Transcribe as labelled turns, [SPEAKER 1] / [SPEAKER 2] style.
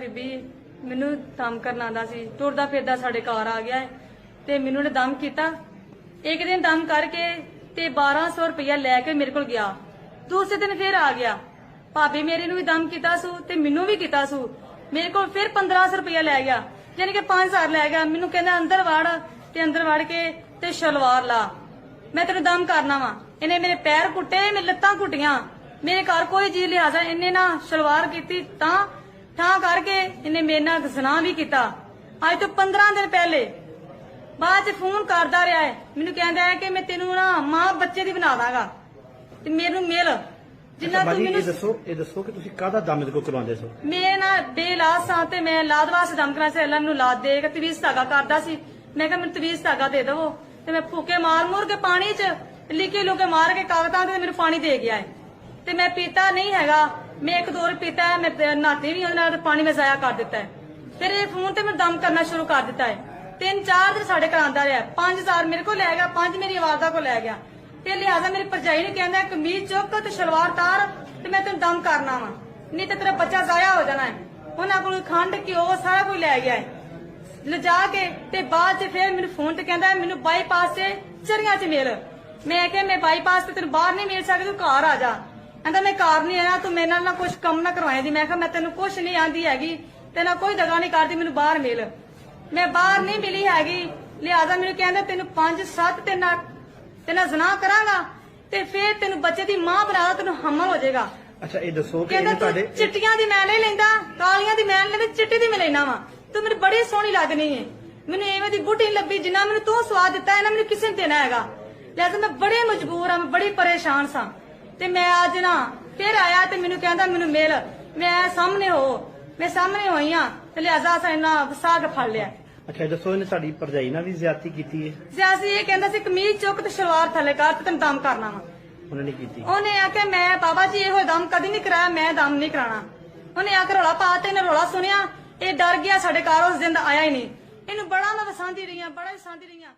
[SPEAKER 1] ਬੀਬੀ ਮੈਨੂੰ ਦਮ ਕਰਨ ਆਂਦਾ ਸੀ, ਟੁਰਦਾ ਫਿਰਦਾ ਸਾਡੇ ਘਰ ਆ ਗਿਆ ਤੇ ਮੈਨੂੰ ਨੇ ਦਮ ਕੀਤਾ। ਇੱਕ ਦਿਨ ਦਮ ਕਰਕੇ ਤੇ 1200 ਰੁਪਇਆ ਲੈ ਕੇ ਮੇਰੇ ਕੋਲ ਗਿਆ। ਦੂਸਰੇ ਦਿਨ ਫਿਰ ਆ ਗਿਆ। ਭਾਬੀ ਮੇਰੀ ਨੂੰ ਵੀ ਦਮ ਕੀਤਾ ਸੂ ਤੇ ਮੈਨੂੰ ਵੀ ਕੀਤਾ ਸੂ। ਮੇਰੇ ਕੋਲ ਫਿਰ 1500 ਰੁਪਇਆ ਲੈ ਗਿਆ, ਯਾਨੀ ਕਿ 5000 ਲੈ ਗਿਆ। ਮੈਨੂੰ ਕਹਿੰਦਾ ਅੰਦਰ ਵੜ ਤੇ ਅੰਦਰ ਵੜ ਕੇ ਤੇ ਸ਼ਲਵਾਰ ਲਾ, ਮੈਂ ਤੈਨੂੰ ਦਮ ਕਰਨਾ ਵਾ। ਇਹਨੇ ਮੇਰੇ ਪੈਰ ਕੁੱਟੇ, ਮੇਰੇ ਲੱਤਾਂ ਕੁੱਟੀਆਂ, ਮੇਰੇ ਘਰ ਕੋਈ ਚੀਜ਼ ਲਿਆਜ਼ਾ ਇਹਨੇ ਨਾ ਸ਼ਲਵਾਰ ਕੀਤੀ ਤਾਂ ਠਾਂ ਕਰਕੇ ਇਹਨੇ ਮੇਰੇ ਨਾਲ ਜ਼ਨਾ ਵੀ ਕੀਤਾ। ਅੱਜ ਤੋਂ 15 ਦਿਨ ਪਹਿਲੇ ਬਾਅਦ ਚ ਫੋਨ ਕਰਦਾ ਰਿਹਾ ਹੈ, ਮੈਨੂੰ ਕਹਿੰਦਾ ਹੈ ਕਿ ਮੈਂ ਤੈਨੂੰ ਨਾ ਮਾਂ ਬੱਚੇ ਦੀ ਬਣਾ ਦਾਂਗਾ ਤੇ ਮੈਨੂੰ ਮਿਲ ਜਿੰਨਾ ਤੂੰ ਮੈਨੂੰ।
[SPEAKER 2] ਇਹ ਦੱਸੋ ਕਿ ਤੁਸੀਂ ਕਾਹਦਾ ਦਮ ਇਹਦੇ ਕੋਲ ਕਰਵਾਉਂਦੇ ਸੋ?
[SPEAKER 1] ਮੈਂ ਨਾ ਬੇਲਾਦ ਸਾਂ ਤੇ ਮੈਂ ਲਾਦ ਵਾਸਤੇ ਦਮ ਕਰਾ ਸੀ। ਅੱਲਾ ਮੈਨੂੰ ਲਾਦ ਦੇ ਕੇ ਤਵੀਜ਼ ਧਾਗਾ ਕਰਦਾ ਸੀ। ਮੈਂ ਕਿਹਾ ਮੈਨੂੰ ਤਵੀਜ਼ ਧਾਗਾ ਦੇ ਦਵੋ ਤੇ ਮੈਂ ਫੂਕੇ ਮਾਰ ਮੁਰ ਕੇ ਪਾਣੀ ਚ ਲਿਕੇ ਲੁਕੇ ਮਾਰ ਕੇ ਕਾਗਜ਼ਾਂ ਤੇ ਮੈਨੂੰ ਪਾਣੀ ਦੇ ਗਿਆ ਹੈ ਤੇ ਮੈਂ ਪੀਤਾ ਨਹੀਂ ਹੈਗਾ। ਮੈਂ ਇੱਕ ਦੋ ਵਾਰ ਪੀਤਾ ਹੈ, ਮੈਂ ਨਹਾਤੀ ਵੀ ਉਹਦੇ ਨਾਲ, ਪਾਣੀ ਮੈਂ ਜ਼ਾਇਆ ਕਰ ਦਿੱਤਾ ਹੈ। ਫਿਰ ਇਹ ਫੋਨ ਤੇ ਮੈਂ ਦਮ ਕਰਨਾ ਸ਼ੁਰੂ ਕਰ ਦਿੱਤਾ ਹੈ। 3-4 ਦਿਨ ਸਾਡੇ ਘਰ ਆਂਦਾ ਰਿਹਾ। 5000 ਮੇਰੇ ਕੋਲ ਲੈ ਗਿਆ, 5 ਮੇਰੀ ਆਵਾਜ਼ਾ ਕੋਲ ਲੈ ਗਿਆ ਤੇ ਲਿਹਾਜ਼ਾ ਮੇਰੀ ਭਰਜਾਈ ਨੇ ਕਹਿੰਦਾ ਕਮੀਜ਼ ਚੁੱਕ ਤੇ ਸ਼ਲਵਾਰ ਤਾਰ ਤੇ ਮੈਂ ਤੈਨੂੰ ਦਮ ਕਰਨਾ ਵਾ, ਨਹੀਂ ਤੇ ਤੇਰਾ ਬੱਚਾ ਜ਼ਾਇਆ ਹੋ ਜਾਣਾ ਹੈ। ਉਹਨਾਂ ਕੋਲ ਖੰਡ ਘਿਓ ਸਾਰਾ ਕੁਝ ਲੈ ਗਿਆ ਹੈ ਲਿਜਾ ਕੇ ਤੇ ਬਾਅਦ ਚ ਫਿਰ ਮੈਨੂੰ ਫੋਨ ਤੇ ਕਹਿੰਦਾ ਮੈਨੂੰ ਬਾਈਪਾਸ ਤੇ ਚਰੀਆਂ ਚ ਮਿਲ। ਮੈਂ ਕਿਹਾ ਮੈਂ ਬਾਈਪਾਸ ਤੇ ਤੈਨੂੰ ਬਾਹਰ ਨਹੀਂ ਮਿਲ ਸਕਦੀ, ਤੂੰ ਘਰ ਆ ਜਾ। ਕਹਿੰਦਾ ਮੈਂ ਘਰ ਨਹੀਂ ਆਇਆ, ਤੂੰ ਮੇਰੇ ਨਾਲ ਨਾ ਕੁਛ ਕੰਮ ਨਾ ਕਰਵਾਏ ਦੀ। ਮੈਂ ਕਿਹਾ ਮੈਂ ਤੈਨੂੰ ਕੁਛ ਨਹੀਂ ਆਂਦੀ ਹੈਗੀ, ਤੇ ਨਾ ਕੋਈ ਦਗਾ ਨਹੀਂ ਕਰਦੀ, ਮੈਨੂੰ ਬਾਹਰ ਮਿਲ। ਮੈਂ ਬਾਹਰ ਨਹੀਂ ਮਿਲੀ ਹੈਗੀ, ਲਿਹਾਜ਼ਾ ਮੈਨੂੰ ਕਹਿੰਦਾ ਤੈਨੂੰ 5-7 ਤੇ ਨਾ ਜ਼ਨਾ ਕਰਾਂਗਾ ਤੇ ਫਿਰ ਤੈਨੂੰ ਬੱਚੇ ਦੀ ਮਾਂ ਬਣਾ, ਤੈਨੂੰ ਹਮਲ ਹੋ ਜਾਏਗਾ।
[SPEAKER 2] ਅੱਛਾ ਇਹ ਦੱਸੋ ਕਿ
[SPEAKER 1] ਕਹਿੰਦਾ
[SPEAKER 2] ਤੁਹਾਡੇ
[SPEAKER 1] ਤੂੰ ਚਿੱਟੀਆਂ ਦੀ ਮੈਂ ਨਹੀਂ ਲੈਂਦਾ, ਕਾਲੀਆਂ ਦੀ ਮੈਂ ਨਹੀਂ ਲੈਂਦਾ, ਚਿੱਟੀ ਦੀ ਮੈਂ ਲੈਣਾ ਵਾ। ਤੂੰ ਮੈਨੂੰ ਬੜੀ ਸੋਹਣੀ ਲੱਗਣੀ ਹੈ, ਮੈਨੂੰ ਐਵੇਂ ਦੀ ਬੁੱਢੀ ਲੱਭੀ ਜਿੰਨਾ ਮੈਨੂੰ ਤੂੰ ਸਵਾਦ ਦਿੱਤਾ ਹੈ ਨਾ ਮੈਨੂੰ ਕਿਸੇ ਨੇ ਦੇਣਾ ਹੈਗਾ। ਲਿਹਾਜ਼ਾ ਮੈਂ ਬੜੀ ਮਜਬੂਰ ਆ, ਮੈਂ ਬੜੀ ਪਰੇਸ਼ਾਨ ਸਾਂ ਤੇ ਮੈਂ ਅੱਜ ਨਾ ਫਿਰ ਆਇਆ ਤੇ ਮੈਨੂੰ ਕਹਿੰਦਾ ਮੈਨੂੰ ਮਿਲ। ਮੈਂ ਸਾਹਮਣੇ ਹੋਈ ਆ ਤੇ ਲਿਹਾਜ਼ਾ ਅਸਾਂ ਇਹਨਾਂ ਵਸਾ ਕੇ ਫੜ ਲਿਆ।
[SPEAKER 2] ਅੱਛਾ ਇਹ ਦੱਸੋ ਇਹਨੇ ਸਾਡੀ ਭਰਜਾਈ ਨਾਲ ਵੀ ਜ਼ਿਆਦਤੀ ਕੀਤੀ ਹੈ?
[SPEAKER 1] ਜ਼ਿਆਦਤੀ ਇਹ ਕਹਿੰਦਾ ਸੀ ਕਮੀਜ਼ ਚੁੱਕ ਤੇ ਸ਼ਲਵਾਰ ਥੱਲੇ ਕਰ ਤੇ ਤੈਨੂੰ ਦਮ ਕਰਨਾ ਵਾ।
[SPEAKER 2] ਉਹਨੇ ਨਹੀਂ ਕੀਤੀ? ਉਹਨੇ
[SPEAKER 1] ਆਖਿਆ ਮੈਂ ਬਾਬਾ ਜੀ ਇਹੋ ਦਮ ਕਦੀ ਨਹੀਂ ਕਰਾਇਆ, ਮੈਂ ਦਮ ਨਹੀਂ ਕਰਾਣਾ। ਉਹਨੇ ਆ ਕੇ ਰੌਲਾ ਪਾ ਤੇ ਇਹਨੇ ਰੌਲਾ ਸੁਣਿਆ, ਇਹ ਡਰ ਗਿਆ, ਸਾਡੇ ਘਰ ਉਸ ਦਿਨ ਆਇਆ ਹੀ ਨਹੀਂ। ਇਹਨੂੰ ਬੜਾ ਮੈਂ ਵਸਾਂਦੀ ਰਹੀ ਆ, ਬੜਾ ਵਸਾਂਦੀ ਰਹੀ ਆ।